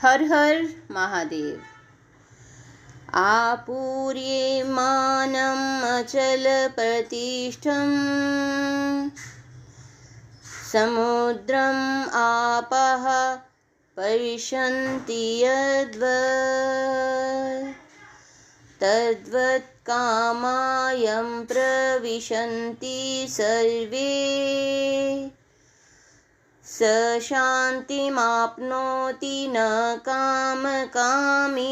हर हर महादेव। आपूर्यमानम् अचलप्रतिष्ठम् समुद्रम् आपः परिशन्ति यद्वत् तद्वत् कामायं प्रविशन्ति सर्वे स शान्तिमाप्नोति न कामकामी।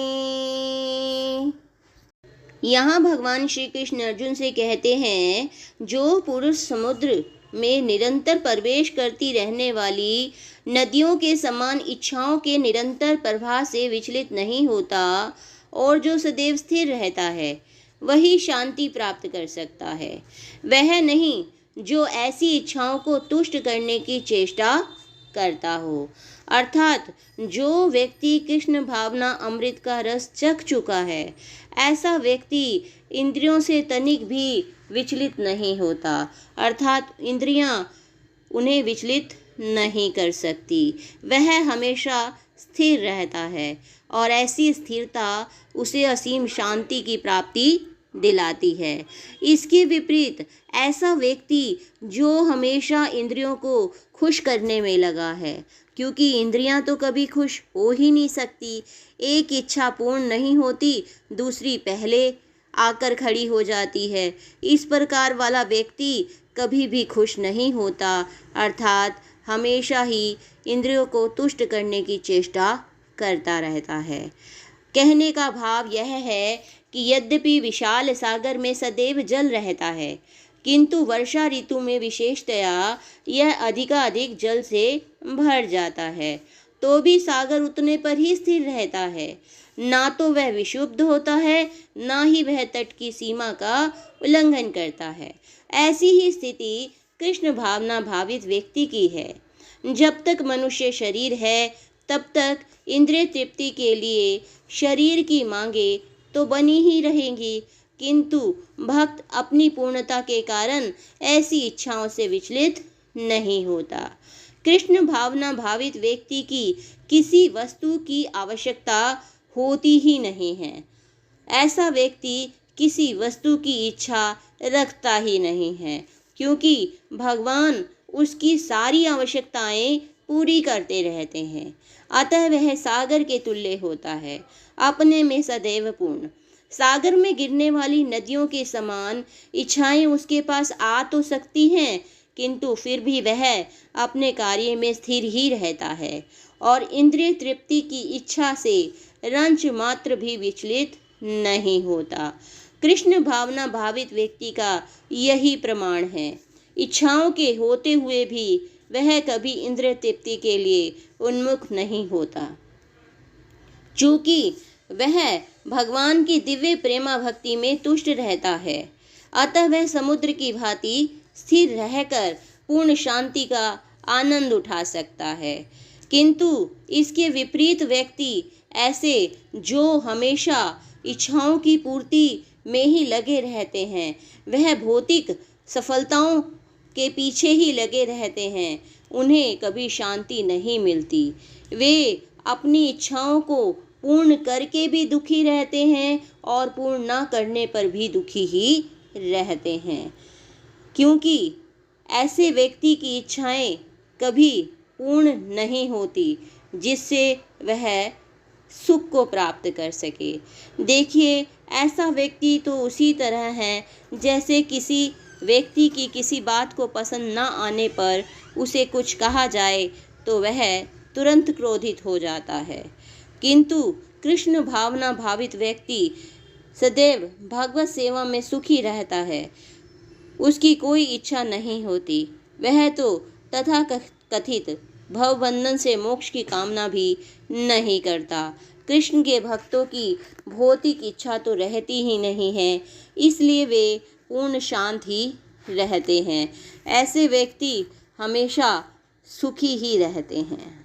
यहाँ भगवान श्री कृष्ण अर्जुन से कहते हैं, जो पुरुष समुद्र में निरंतर प्रवेश करती रहने वाली नदियों के समान इच्छाओं के निरंतर प्रवाह से विचलित नहीं होता और जो सदैव स्थिर रहता है, वही शांति प्राप्त कर सकता है। वह नहीं जो ऐसी इच्छाओं को तुष्ट करने की चेष्टा करता हो। अर्थात जो व्यक्ति कृष्ण भावना अमृत का रस चख चुका है, ऐसा व्यक्ति इंद्रियों से तनिक भी विचलित नहीं होता। अर्थात इंद्रियां उन्हें विचलित नहीं कर सकती। वह हमेशा स्थिर रहता है और ऐसी स्थिरता उसे असीम शांति की प्राप्ति दिलाती है। इसके विपरीत ऐसा व्यक्ति जो हमेशा इंद्रियों को खुश करने में लगा है, क्योंकि इंद्रियां तो कभी खुश हो ही नहीं सकती। एक इच्छा पूर्ण नहीं होती, दूसरी पहले आकर खड़ी हो जाती है। इस प्रकार वाला व्यक्ति कभी भी खुश नहीं होता, अर्थात हमेशा ही इंद्रियों को तुष्ट करने की चेष्टा करता रहता है। कहने का भाव यह है कि यद्यपि विशाल सागर में सदैव जल रहता है, किंतु वर्षा ऋतु में विशेषतया यह अधिकाधिक जल से भर जाता है, तो भी सागर उतने पर ही स्थिर रहता है। ना तो वह विक्षुब्ध होता है, ना ही वह तट की सीमा का उल्लंघन करता है। ऐसी ही स्थिति कृष्ण भावना भावित व्यक्ति की है। जब तक मनुष्य शरीर है, तब तक इंद्रिय तृप्ति के लिए शरीर की मांगे तो बनी ही रहेंगी, किंतु भक्त अपनी पूर्णता के कारण ऐसी इच्छाओं से विचलित नहीं होता। कृष्ण भावना भावित व्यक्ति की किसी वस्तु की आवश्यकता होती ही नहीं है। ऐसा व्यक्ति किसी वस्तु की इच्छा रखता ही नहीं है, क्योंकि भगवान उसकी सारी आवश्यकताएं पूरी करते रहते हैं। अतः वह सागर के तुल्य होता है, अपने में सदैव पूर्ण। सागर में गिरने वाली नदियों के समान इच्छाएं उसके पास आ तो सकती हैं, किंतु फिर भी वह अपने कार्य में स्थिर ही रहता है और इंद्रिय तृप्ति की इच्छा से रंच मात्र भी विचलित नहीं होता। कृष्ण भावना भावित व्यक्ति का यही प्रमाण है। इच्छाओं के होते हुए भी वह कभी इंद्रिय तृप्ति के लिए उन्मुख नहीं होता, चूंकि वह भगवान की दिव्य प्रेमा भक्ति में तुष्ट रहता है। अतः वह समुद्र की भांति स्थिर रहकर पूर्ण शांति का आनंद उठा सकता है। किंतु इसके विपरीत व्यक्ति ऐसे जो हमेशा इच्छाओं की पूर्ति में ही लगे रहते हैं, वह भौतिक सफलताओं के पीछे ही लगे रहते हैं, उन्हें कभी शांति नहीं मिलती। वे अपनी इच्छाओं को पूर्ण करके भी दुखी रहते हैं और पूर्ण न करने पर भी दुखी ही रहते हैं, क्योंकि ऐसे व्यक्ति की इच्छाएं कभी पूर्ण नहीं होती जिससे वह सुख को प्राप्त कर सके। देखिए, ऐसा व्यक्ति तो उसी तरह है जैसे किसी व्यक्ति की किसी बात को पसंद न आने पर उसे कुछ कहा जाए तो वह तुरंत क्रोधित हो जाता है, किंतु कृष्ण भावना भावित व्यक्ति सदैव भगवत सेवा में सुखी रहता है। उसकी कोई इच्छा नहीं होती। वह तो तथा कथित भवबंधन से मोक्ष की कामना भी नहीं करता। कृष्ण के भक्तों की भौतिक इच्छा तो रहती ही नहीं है, इसलिए वे पूर्ण शांत ही रहते हैं। ऐसे व्यक्ति हमेशा सुखी ही रहते हैं।